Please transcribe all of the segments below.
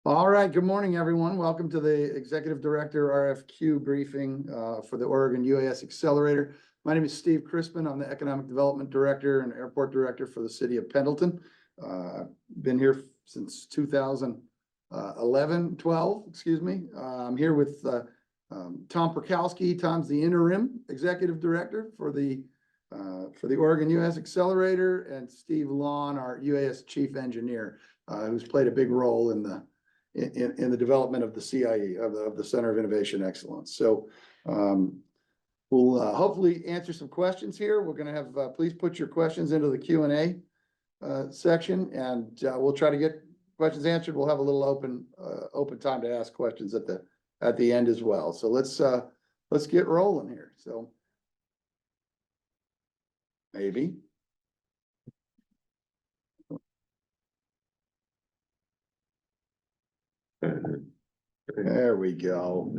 All right, good morning, everyone. Welcome to the Executive Director RFQ briefing for the Oregon UAS Accelerator. My name is Steve Chrisman. I'm the Economic Development Director and Airport Director for the city of Pendleton. Been here since 12, excuse me. I'm here with Tom Perkowski. Tom's the Interim Executive Director for the Oregon UAS Accelerator, and Steve Lawn, our UAS Chief Engineer, who's played a big role in the development of the CIE, of the Center of Innovation Excellence. So we'll hopefully answer some questions here. We're going to have, please put your questions into the Q&A section, and we'll try to get questions answered. We'll have a little open time to ask questions at the end as well. So let's get rolling here. So maybe. There we go.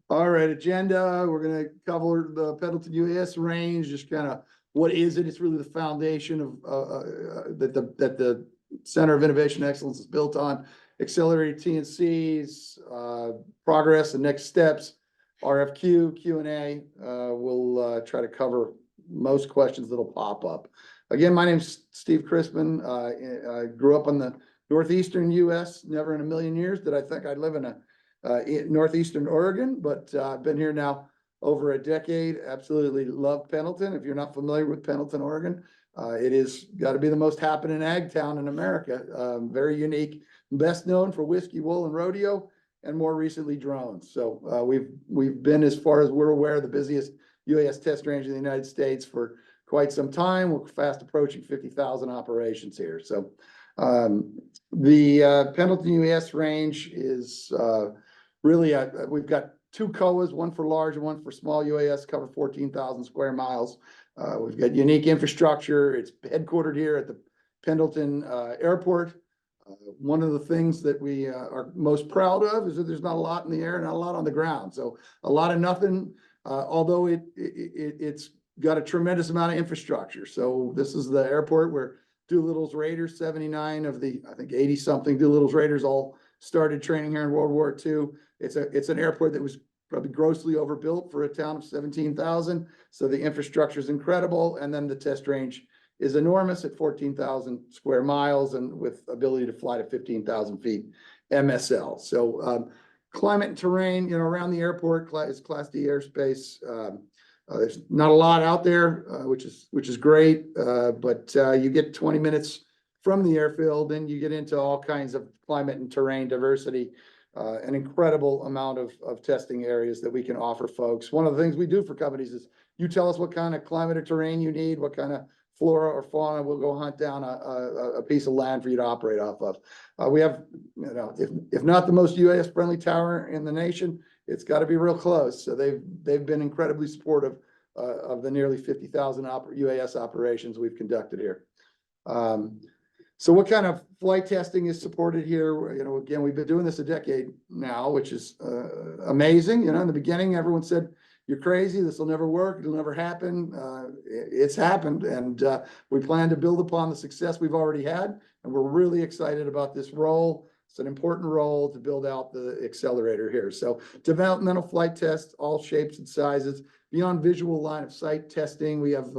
All right, agenda. We're going to cover the Pendleton UAS range. Just kind of what is it? It's really the foundation of that the Center of Innovation Excellence is built on. Accelerated T&Cs, progress and next steps, RFQ, Q&A. We'll try to cover most questions that'll pop up. Again, my name's Steve Chrisman. I grew up in the northeastern U.S. Never in a million years did I think I'd live in northeastern Oregon, but I've been here now over a decade. Absolutely love Pendleton. If you're not familiar with Pendleton, Oregon, it is got to be the most happening ag town in America. Very unique, best known for whiskey, wool, and rodeo, and more recently drones. So we've been, as far as we're aware, the busiest UAS test range in the United States for quite some time. We're fast approaching 50,000 operations here. So the Pendleton UAS range is really, we've got two COAs, one for large and one for small UAS, cover 14,000 square miles. We've got unique infrastructure. It's headquartered here at the Pendleton Airport. One of the things that we are most proud of is that there's not a lot in the air, not a lot on the ground. So a lot of nothing, although it's got a tremendous amount of infrastructure. So this is the airport where Doolittle's Raiders, 79 of the, I think 80 something Doolittle's Raiders all started training here in World War II. It's an airport that was probably grossly overbuilt for a town of 17,000. So the infrastructure is incredible. And then the test range is enormous at 14,000 square miles and with ability to fly to 15,000 feet MSL. So climate and terrain, around the airport is Class D airspace. There's not a lot out there, which is great, but you get 20 minutes from the airfield, and you get into all kinds of climate and terrain diversity, an incredible amount of testing areas that we can offer folks. One of the things we do for companies is you tell us what kind of climate or terrain you need, what kind of flora or fauna, we'll go hunt down a piece of land for you to operate off of. We have, if not the most UAS friendly tower in the nation, it's got to be real close. So they've been incredibly supportive of the nearly 50,000 UAS operations we've conducted here. So what kind of flight testing is supported here? Again, we've been doing this a decade now, which is amazing. In the beginning, everyone said, "You're crazy. This will never work. It'll never happen." It's happened, and we plan to build upon the success we've already had, and we're really excited about this role. It's an important role to build out the accelerator here. So developmental flight tests, all shapes and sizes, beyond visual line of sight testing. We have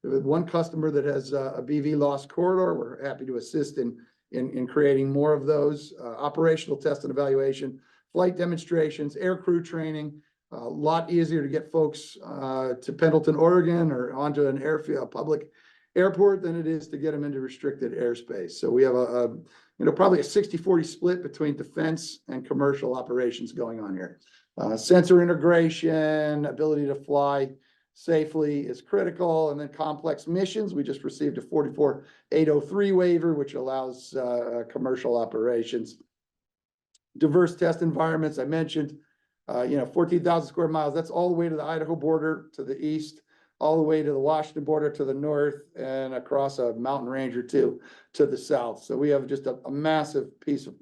one customer that has a BV loss corridor. We're happy to assist in creating more of those. Operational test and evaluation, flight demonstrations, air crew training. A lot easier to get folks to Pendleton, Oregon, or onto an airfield, a public airport, than it is to get them into restricted airspace. So we have probably a 60-40 split between defense and commercial operations going on here. Sensor integration, ability to fly safely is critical. And then complex missions. We just received a 44803 waiver, which allows commercial operations. Diverse test environments, I mentioned, 14,000 square miles. That's all the way to the Idaho border to the east, all the way to the Washington border to the north, and across a mountain range or two to the south. So we have just a massive piece of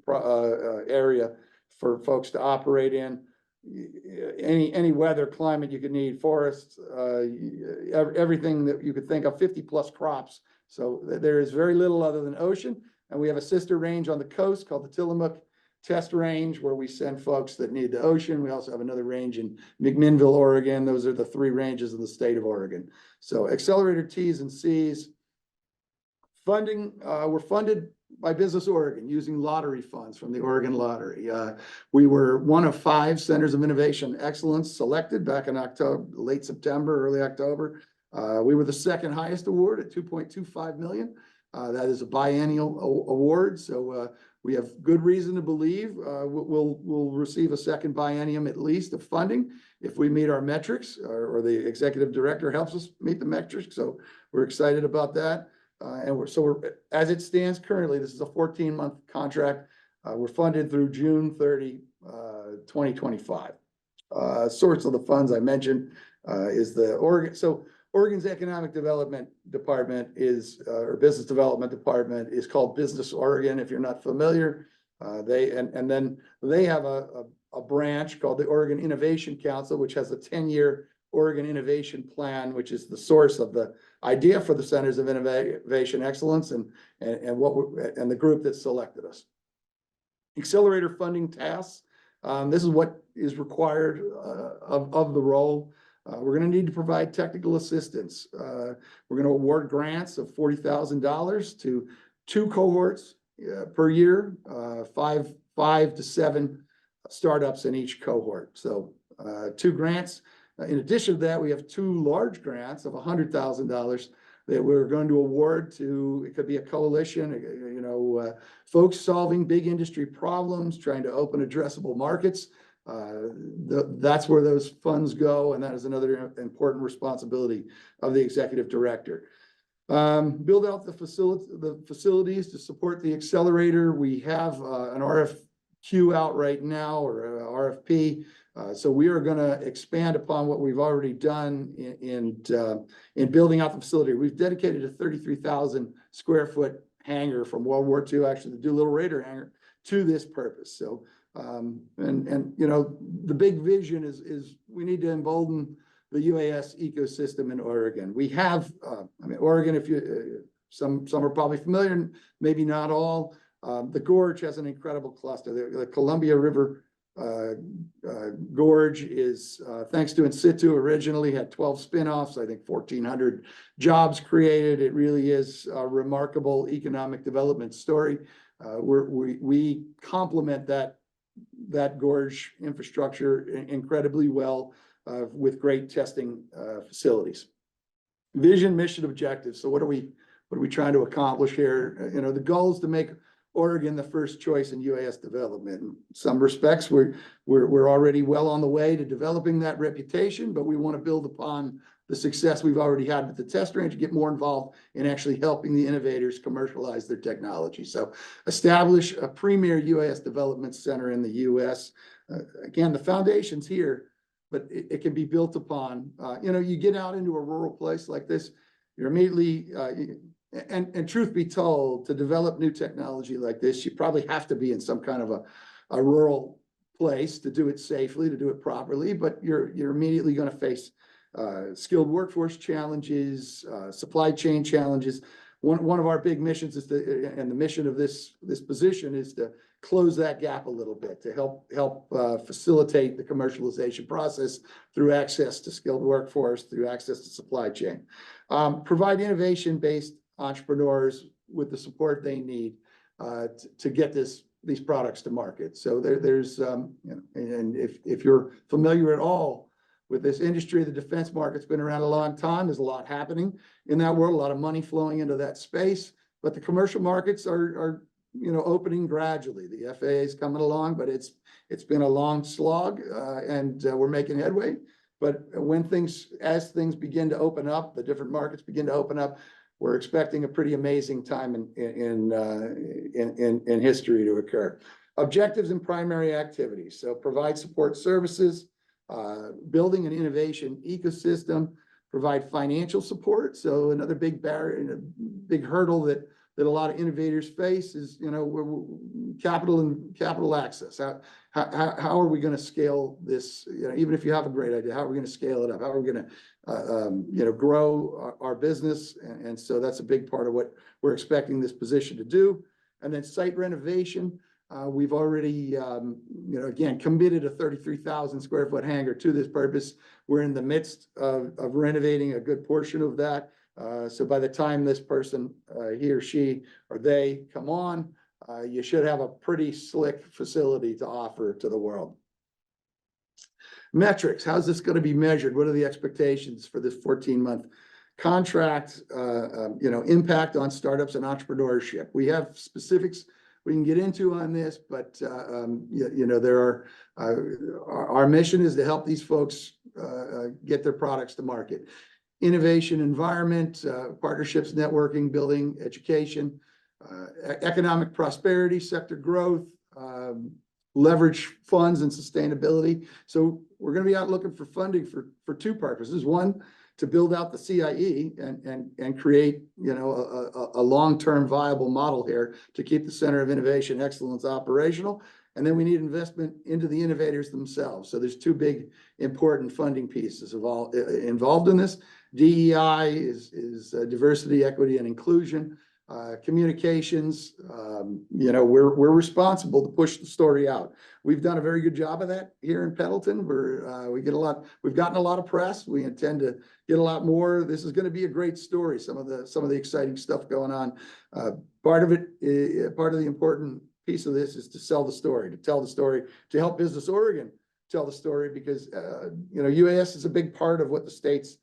area for folks to operate in. Any weather, climate you could need, forests, everything that you could think of, 50 plus crops. So there is very little other than ocean. And we have a sister range on the coast called the Tillamook test range where we send folks that need the ocean. We also have another range in McMinnville, Oregon. Those are the 3 ranges in the state of Oregon. So Accelerator T's and C's. Funding, we're funded by Business Oregon using lottery funds from the Oregon Lottery. We were one of 5 centers of innovation excellence selected back in October, late September, early October. We were the 2nd highest award at $2.25 million. That is a biennial award. So we have good reason to believe we'll receive a 2nd biennium at least of funding if we meet our metrics, or the executive director helps us meet the metrics. So we're excited about that. And we're as it stands currently, this is a 14-month contract. We're funded through June 30, 2025. Source of the funds I mentioned is the Oregon. So Oregon's Economic Development Department is, or Business Development Department is called Business Oregon. If you're not familiar, and then they have a branch called the Oregon Innovation Council, which has a 10-year Oregon Innovation Plan, which is the source of the idea for the Centers of Innovation Excellence and the group that selected us. Accelerator funding tasks. This is what is required of the role. We're going to need to provide technical assistance. We're going to award grants of $40,000 to 2 cohorts per year, 5 to 7 startups in each cohort. So 2 grants. In addition to that, we have 2 large grants of $100,000 that we're going to award to. It could be a coalition, folks solving big industry problems, trying to open addressable markets. That's where those funds go, and that is another important responsibility of the executive director. Build out the facilities to support the accelerator. We have an RFQ out right now, or a RFP. So we are going to expand upon what we've already done in building out the facility. We've dedicated a 33,000 square foot hangar from World War II, actually the Doolittle Raider hangar, to this purpose. So the big vision is we need to embolden the UAS ecosystem in Oregon. We have, Oregon, if you some are probably familiar, maybe not all. The Gorge has an incredible cluster. The Columbia River Gorge is, thanks to In Situ, originally had 12 spinoffs, I think 1,400 jobs created. It really is a remarkable economic development story. We complement that gorge infrastructure incredibly well with great testing facilities. Vision, mission, objectives. So what are we trying to accomplish here? The goal is to make Oregon the first choice in UAS development. In some respects, we're already well on the way to developing that reputation, but we want to build upon the success we've already had with the test range, get more involved in actually helping the innovators commercialize their technology. So establish a premier UAS development center in the U.S. Again, the foundation's here, but it can be built upon. You get out into a rural place like this, you're immediately and truth be told, to develop new technology like this, you probably have to be in some kind of a rural place to do it safely, to do it properly, but you're immediately going to face skilled workforce challenges, supply chain challenges. One of our big missions is and the mission of this position is to close that gap a little bit, to help facilitate the commercialization process through access to skilled workforce, through access to supply chain. Provide innovation-based entrepreneurs with the support they need to get these products to market. So there's and if you're familiar at all with this industry, the defense market's been around a long time. There's a lot happening in that world, a lot of money flowing into that space, but the commercial markets are opening gradually. The FAA is coming along, but it's been a long slog, and we're making headway. But as things begin to open up, the different markets begin to open up, we're expecting a pretty amazing time in history to occur. Objectives and primary activities. So provide support services, building an innovation ecosystem, provide financial support. So another big barrier, big hurdle that a lot of innovators face is, capital and capital access. How are we going to scale this? Even if you have a great idea, how are we going to scale it up? How are we going to, grow our business? And so that's a big part of what we're expecting this position to do. And then site renovation. We've already, again, committed a 33,000 square foot hangar to this purpose. We're in the midst of renovating a good portion of that. So by the time this person, he or she or they come on, you should have a pretty slick facility to offer to the world. Metrics, how's this going to be measured? What are the expectations for this 14-month contract? Impact on startups and entrepreneurship. We have specifics we can get into on this, but there are our mission is to help these folks get their products to market. Innovation, environment, partnerships, networking, building, education, economic prosperity, sector growth, leverage funds and sustainability. So we're going to be out looking for funding for two purposes. One, to build out the CIE and create, a long-term viable model here to keep the Center of Innovation Excellence operational. And then we need investment into the innovators themselves. So there's two big important funding pieces involved in this. DEI is diversity, equity, and inclusion. Communications, we're responsible to push the story out. We've done a very good job of that here in Pendleton. We've gotten a lot of press. We intend to get a lot more. This is going to be a great story. Some of the exciting stuff going on. Part of the important piece of this is to sell the story, to tell the story, to help Business Oregon tell the story, because UAS is a big part of what the state's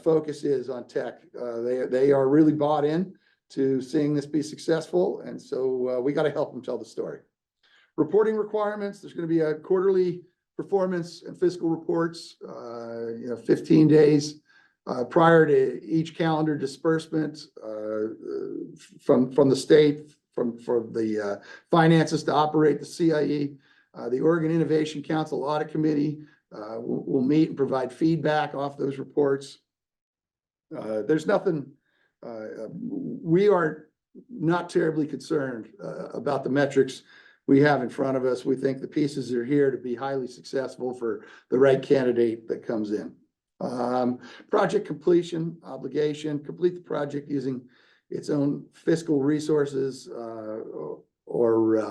focus is on tech. They are really bought in to seeing this be successful. And so we got to help them tell the story. Reporting requirements, there's going to be a quarterly performance and fiscal reports, 15 days prior to each calendar disbursement from the state, for the finances to operate the CIE. The Oregon Innovation Council Audit Committee will meet and provide feedback off those reports. There's nothing. We are not terribly concerned about the metrics we have in front of us. We think the pieces are here to be highly successful for the right candidate that comes in. Project completion obligation, complete the project using its own fiscal resources or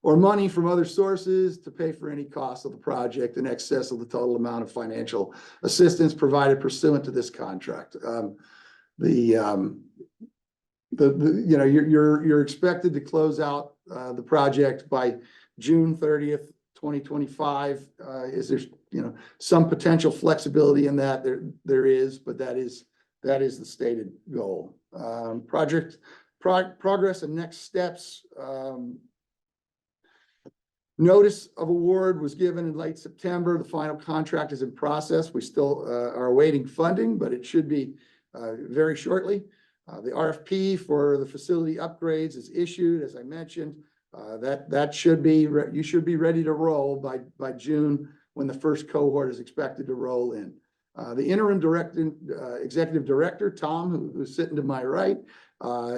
money from other sources to pay for any cost of the project in excess of the total amount of financial assistance provided pursuant to this contract. You're expected to close out the project by June 30th, 2025. Is there some potential flexibility in that? There is, but that is the stated goal. Project progress and next steps. Notice of award was given in late September. The final contract is in process. We still are awaiting funding, but it should be very shortly. The RFP for the facility upgrades is issued, as I mentioned. That should be you should be ready to roll by June, when the first cohort is expected to roll in. The interim executive director, Tom, who's sitting to my right,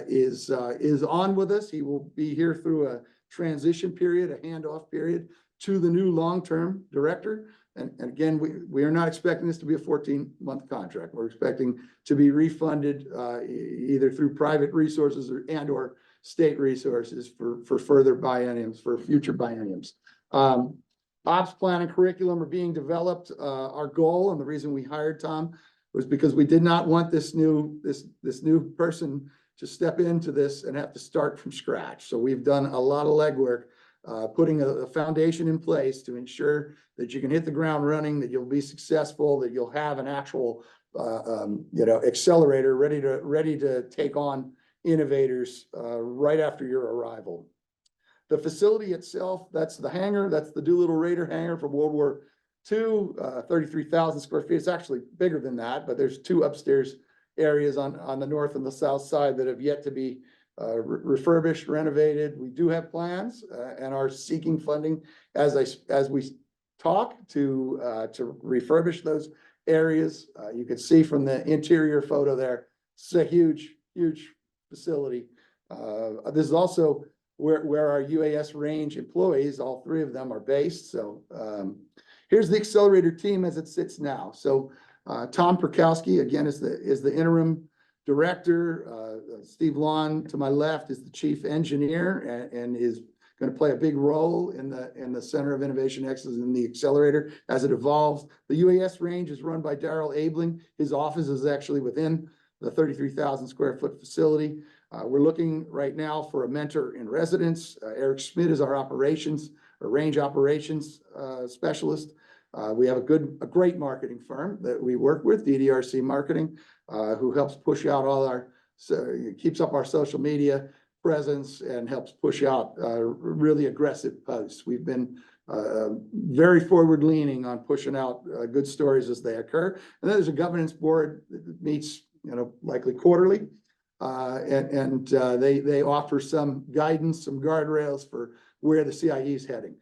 is on with us. He will be here through a transition period, a handoff period to the new long-term director. And again, we are not expecting this to be a 14-month contract. We're expecting to be refunded either through private resources or state resources for further bienniums, for future bienniums. Ops plan and curriculum are being developed. Our goal, and the reason we hired Tom, was because we did not want this new person to step into this and have to start from scratch. So we've done a lot of legwork, putting a foundation in place to ensure that you can hit the ground running, that you'll be successful, that you'll have an actual, accelerator ready to take on innovators right after your arrival. The facility itself, that's the hangar, that's the Doolittle Raider hangar from World War II, 33,000 square feet. It's actually bigger than that, but there's two upstairs areas on the north and the south side that have yet to be refurbished, renovated. We do have plans and are seeking funding as we talk to refurbish those areas. You can see from the interior photo there, it's a huge facility. This is also where our UAS range employees, all three of them, are based. So here's the Accelerator team as it sits now. So Tom Perkowski, again, is the interim director. Steve Lawn, to my left, is the chief engineer and is going to play a big role in the Center of Innovation Excellence in the Accelerator as it evolves. The UAS range is run by Daryl Abling. His office is actually within the 33,000 square foot facility. We're looking right now for a mentor in residence. Eric Schmidt is our range operations specialist. We have a great marketing firm that we work with, DDRC Marketing, who helps push out keeps up our social media presence and helps push out really aggressive posts. We've been very forward leaning on pushing out good stories as they occur. And then there's a governance board that meets, likely quarterly. They offer some guidance, some guardrails for where the CIE is heading.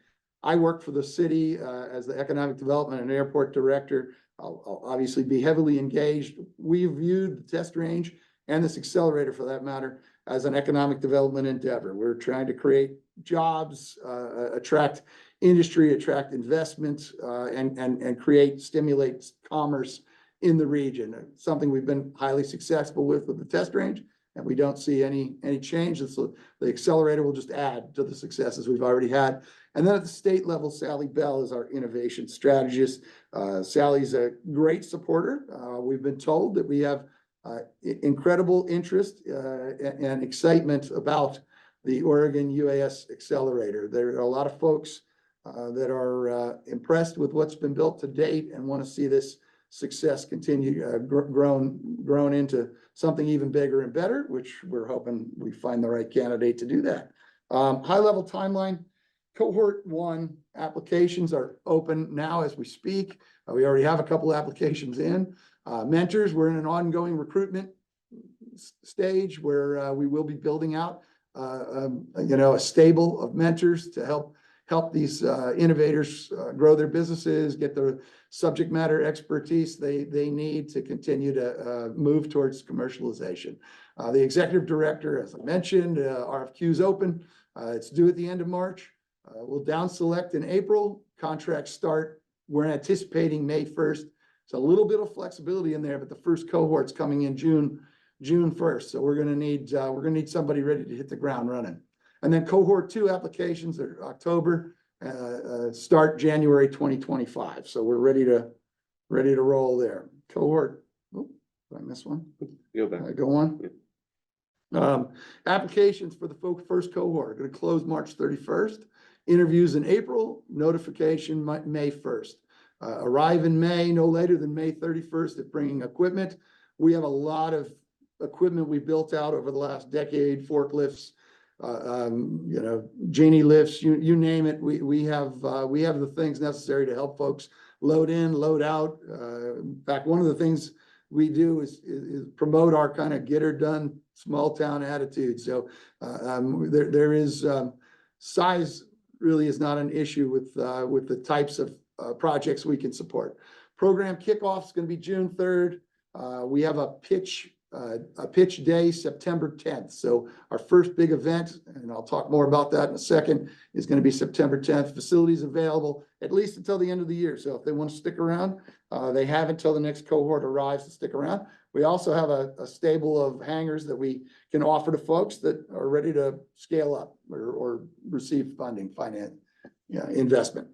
I work for the city as the economic development and airport director. I'll obviously be heavily engaged. We viewed the test range and this accelerator, for that matter, as an economic development endeavor. We're trying to create jobs, attract industry, attract investment, and stimulate commerce in the region. Something we've been highly successful with the test range, and we don't see any change. So the accelerator will just add to the successes we've already had. And then at the state level, Sally Bell is our innovation strategist. Sally's a great supporter. We've been told that we have incredible interest and excitement about the Oregon UAS Accelerator. There are a lot of folks that are impressed with what's been built to date and want to see this success continue grown into something even bigger and better, which we're hoping we find the right candidate to do that. High level timeline. Cohort 1 applications are open now as we speak. We already have a couple applications in. Mentors, we're in an ongoing recruitment stage where we will be building out a stable of mentors to help these innovators grow their businesses, get the subject matter expertise they need to continue to move towards commercialization. The executive director, as I mentioned, RFQ is open. It's due at the end of March. We'll down select in April. Contracts start. We're anticipating May 1st. It's a little bit of flexibility in there, but the first cohort's coming in June 1st. So we're gonna need somebody ready to hit the ground running. And then cohort 2 applications are October, start January 2025. So we're ready to roll there. Cohort. Oh, did I miss one? Go back. Go on. Applications for the first cohort are going to close March 31st. Interviews in April, notification May 1st. Arrive in May, no later than May 31st at bringing equipment. We have a lot of equipment we built out over the last decade, forklifts, genie lifts, you name it. We have the things necessary to help folks load in, load out. In fact, one of the things we do is promote our kind of get her done small town attitude. So there is size really is not an issue with the types of projects we can support. Program kickoff is going to be June 3rd. We have a pitch day September 10th. So our first big event, and I'll talk more about that in a second, is going to be September 10th. Facilities available at least until the end of the year. So if they want to stick around, they have until the next cohort arrives to stick around. We also have a stable of hangars that we can offer to folks that are ready to scale up or receive funding, investment.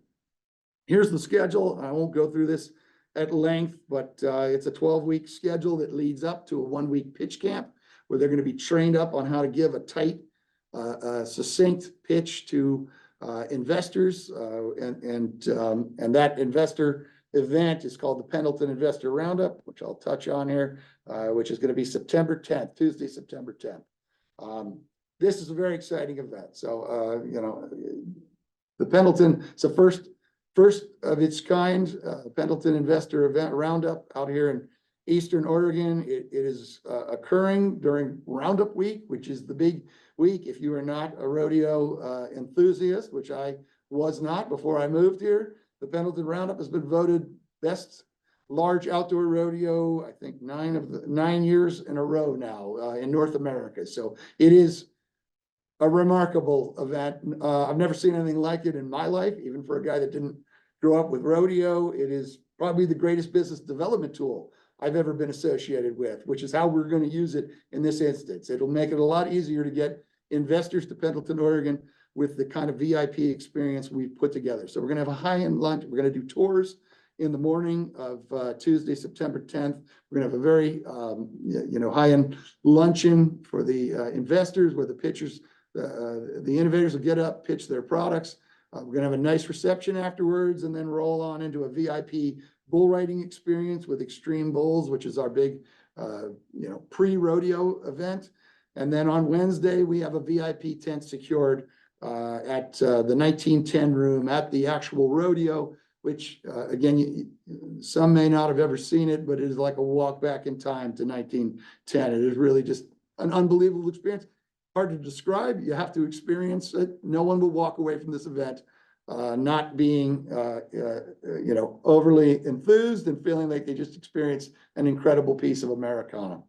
Here's the schedule. I won't go through this at length, but it's a 12-week schedule that leads up to a 1-week pitch camp where they're going to be trained up on how to give a tight, succinct pitch to investors. And that investor event is called the Pendleton Investor Roundup, which I'll touch on here, which is going to be September 10th, Tuesday, September 10th. This is a very exciting event. So, the Pendleton, it's the first of its kind, Pendleton Investor Event Roundup out here in Eastern Oregon. It is occurring during Roundup Week, which is the big week. If you are not a rodeo enthusiast, which I was not before I moved here, the Pendleton Roundup has been voted best large outdoor rodeo, I think 9 years in a row now in North America. So it is a remarkable event. I've never seen anything like it in my life, even for a guy that didn't grow up with rodeo. It is probably the greatest business development tool I've ever been associated with, which is how we're going to use it in this instance. It'll make it a lot easier to get investors to Pendleton, Oregon, with the kind of VIP experience we've put together. So we're gonna have a high-end lunch. We're gonna do tours in the morning of Tuesday, September 10th. We're gonna have a very, high-end luncheon for the investors, where the pitchers, the innovators will get up, pitch their products. We're gonna have a nice reception afterwards, and then roll on into a VIP bull riding experience with Extreme Bulls, which is our big, pre-rodeo event. And then on Wednesday, we have a VIP tent secured at the 1910 room at the actual rodeo, which again, some may not have ever seen it, but it is like a walk back in time to 1910. It is really just an unbelievable experience. Hard to describe. You have to experience it. No one will walk away from this event not being, overly enthused and feeling like they just experienced an incredible piece of Americana.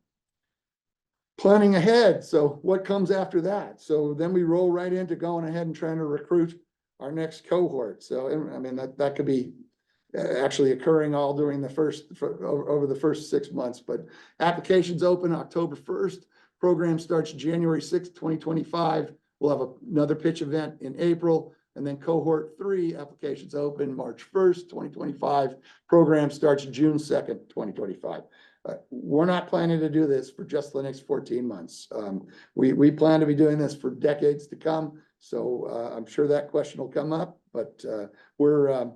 Planning ahead. So what comes after that? So then we roll right into going ahead and trying to recruit our next cohort. So, I mean, that could be actually occurring all during over the first 6 months, but applications open October 1st. Program starts January 6th, 2025. We'll have another pitch event in April, and then cohort 3 applications open March 1st, 2025. Program starts June 2nd, 2025. We're not planning to do this for just the next 14 months. We plan to be doing this for decades to come. So I'm sure that question will come up, but we're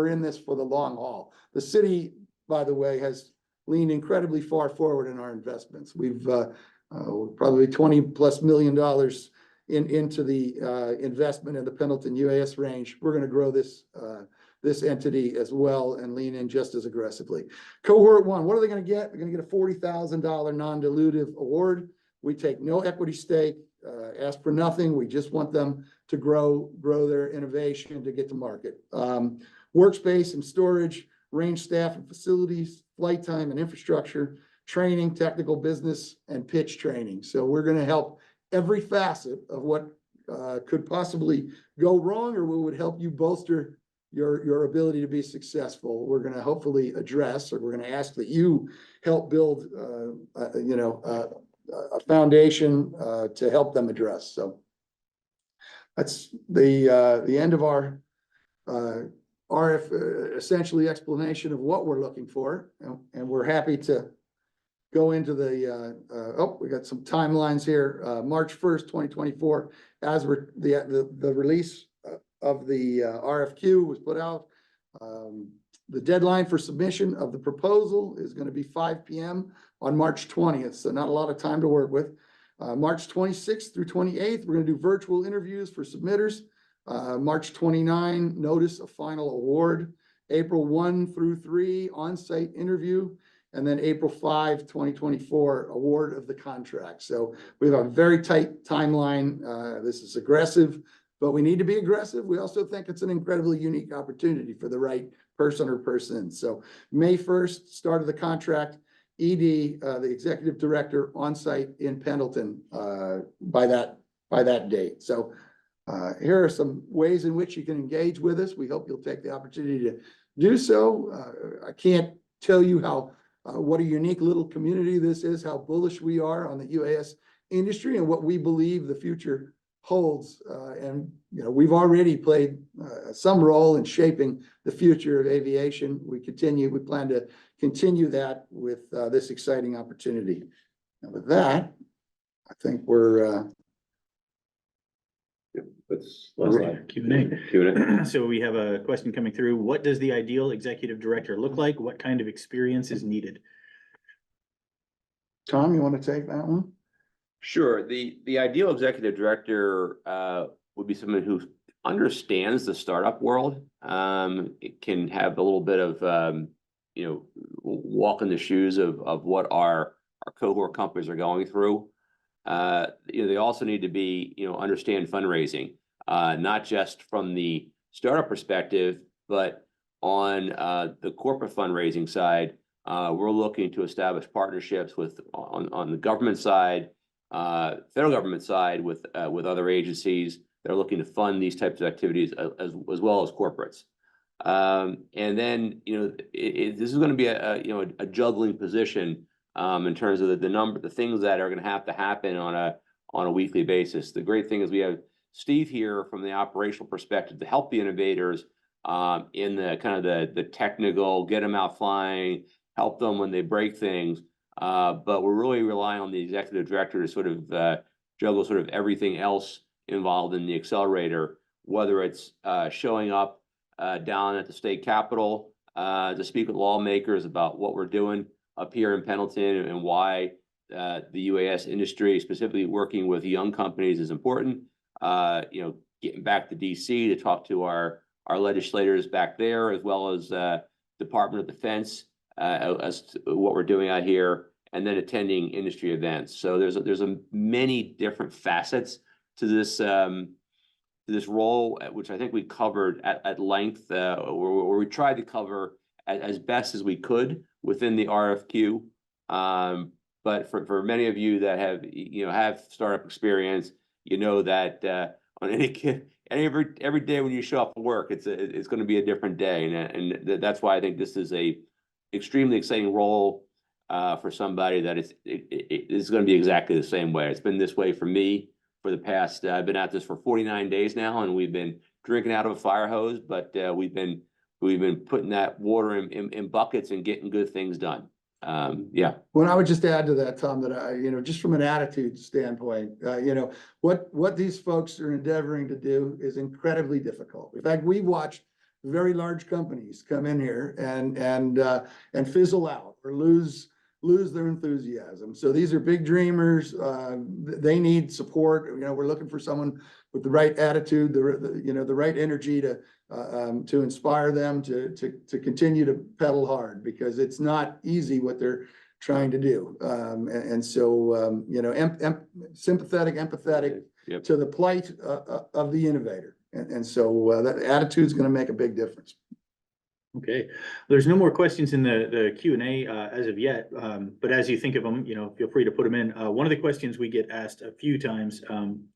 in this for the long haul. The city, by the way, has leaned incredibly far forward in our investments. We've probably $20+ million into the investment in the Pendleton UAS range. We're going to grow this entity as well and lean in just as aggressively. Cohort 1, what are they going to get? They're going to get a $40,000 non-dilutive award. We take no equity stake, ask for nothing. We just want them to grow their innovation to get to market. Workspace and storage, range staff and facilities, flight time and infrastructure, training, technical business, and pitch training. So we're going to help every facet of what could possibly go wrong, or what would help you bolster your ability to be successful. We're going to hopefully address, or we're going to ask that you help build, a foundation to help them address. So that's the end of our essentially explanation of what we're looking for, and we're happy to go into the we got some timelines here. March 1st, 2024, as the release of the RFQ was put out. The deadline for submission of the proposal is going to be 5 p.m. on March 20th, so not a lot of time to work with. March 26th through 28th, we're going to do virtual interviews for submitters. March 29, notice of final award. April 1 through 3, on-site interview. And then April 5, 2024, award of the contract. So we have a very tight timeline. This is aggressive, but we need to be aggressive. We also think it's an incredibly unique opportunity for the right person or persons. So May 1st, start of the contract. ED, the executive director, on site in Pendleton by that date. So here are some ways in which you can engage with us. We hope you'll take the opportunity to do so. I can't tell you how what a unique little community this is, how bullish we are on the UAS industry and what we believe the future holds. And we've already played some role in shaping the future of aviation. We plan to continue that with this exciting opportunity. And with that, I think we're That's Q&A. So we have a question coming through. What does the ideal executive director look like? What kind of experience is needed? Tom, you want to take that one? Sure. The ideal executive director would be someone who understands the startup world. It can have a little bit of walk in the shoes of what our cohort companies are going through. They also need to be understand fundraising, not just from the startup perspective, but on the corporate fundraising side. We're looking to establish partnerships on the government side, federal government side with other agencies that are looking to fund these types of activities as well as corporates. And then this is going to be a juggling position in terms of the things that are going to happen on a weekly basis. The great thing is we have Steve here from the operational perspective to help the innovators in the kind of the technical, get them out flying, help them when they break things. But we're really relying on the executive director to sort of juggle sort of everything else involved in the accelerator, whether it's showing up down at the state capitol to speak with lawmakers about what we're doing up here in Pendleton and why the UAS industry, specifically working with young companies, is important. Getting back to DC to talk to our legislators back there, as well as Department of Defense, as to what we're doing out here, and then attending industry events. So there's a many different facets to this role, which I think we covered at length, where we tried to cover as best as we could within the RFQ. But for many of you that have startup experience, that on every day when you show up for work, it's going to be a different day, and that's why I think this is a extremely exciting role for somebody that it's going to be exactly the same way. It's been this way for me for the past. I've been at this for 49 days now, and we've been drinking out of a fire hose, but we've been putting that water in buckets and getting good things done. Yeah. Well, I would just add to that, Tom, that just from an attitude standpoint, what these folks are endeavoring to do is incredibly difficult. In fact, we've watched very large companies come in here and fizzle out or lose their enthusiasm. So these are big dreamers. They need support. We're looking for someone with the right attitude, the right energy to inspire them to continue to pedal hard, because it's not easy what they're trying to do. So sympathetic, empathetic Yep. to the plight of the innovator. So that attitude is going to make a big difference. Okay, there's no more questions in the Q&A as of yet, but as you think of them, feel free to put them in. One of the questions we get asked a few times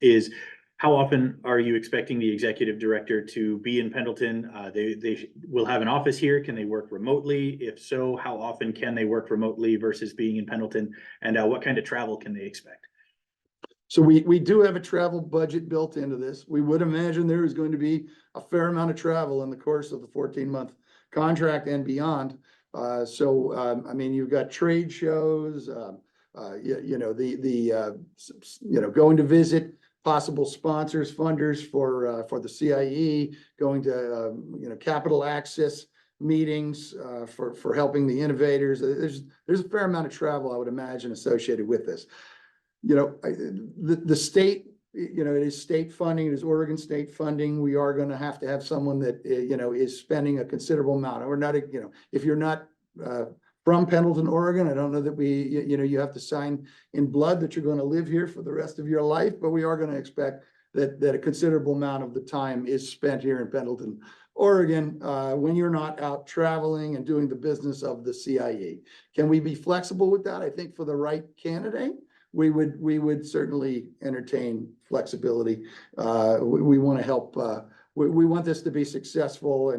is, how often are you expecting the executive director to be in Pendleton? They will have an office here. Can they work remotely? If so, how often can they work remotely versus being in Pendleton? And what kind of travel can they expect? So we do have a travel budget built into this. We would imagine there is going to be a fair amount of travel in the course of the 14-month contract and beyond. You've got trade shows, going to visit possible sponsors, funders for the CIE, going to capital access meetings for helping the innovators. There's a fair amount of travel, I would imagine, associated with this. The state, it is state funding, it is Oregon state funding. We are going to have someone that is spending a considerable amount. We're not, if you're not from Pendleton, Oregon, I don't know that you have to sign in blood that you're going to live here for the rest of your life, but we are going to expect that a considerable amount of the time is spent here in Pendleton, Oregon, when you're not out traveling and doing the business of the CIE. Can we be flexible with that? I think for the right candidate, we would certainly entertain flexibility. We want to help. We want this to be successful,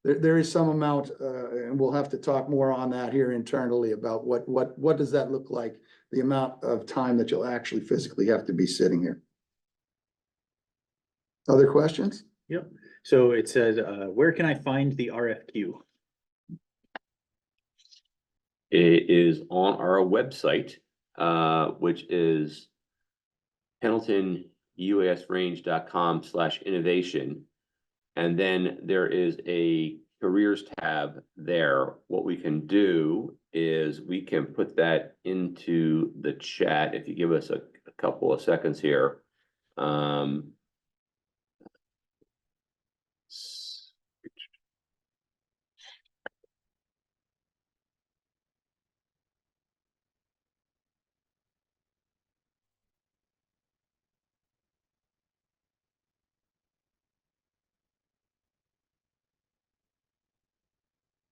but there is some amount, and we'll have to talk more on that here internally about what does that look like, the amount of time that you'll actually physically have to be sitting here. Other questions? Yep. So it says, where can I find the RFQ? It is on our website, which is pendletonuasrange.com/innovation. And then there is a careers tab there. What we can do is we can put that into the chat if you give us a couple of seconds here.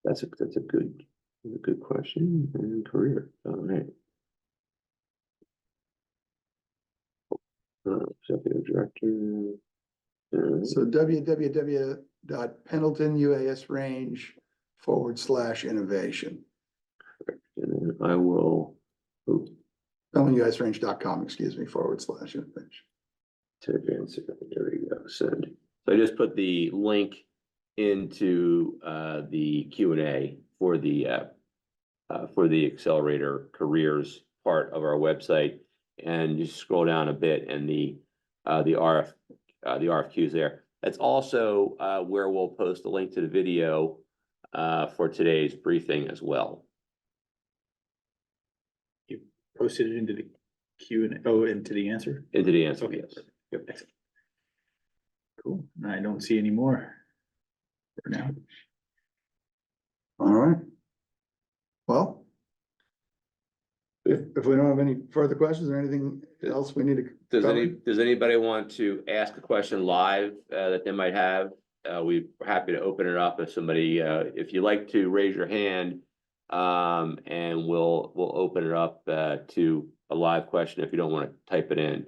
That's a good question. And career. All right. Executive director. So www.pendletonuasrange.com/innovation. And then I will. PendletonUSrange.com, excuse me, /. There we go, send. So I just put the link into the Q&A for the Accelerator Careers part of our website. And you scroll down a bit and the RFQs there. That's also where we'll post a link to the video for today's briefing as well. You posted it into the Q&A, oh, into the answer? Into the answer, Okay. yes. Yep, excellent. Cool. I don't see any more for now. All right. Well, if we don't have any further questions or anything else we need to cover? Does anybody want to ask a question live that they might have? We're happy to open it up if somebody, if you like to raise your hand, and we'll open it up to a live question if you don't want to type it in.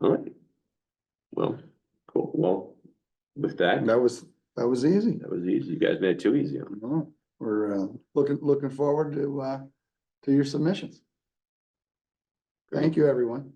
All right. Well, cool. Well, with that, That was easy. that was easy. You guys made it too easy. No, we're looking forward to your submissions. Thank you, everyone.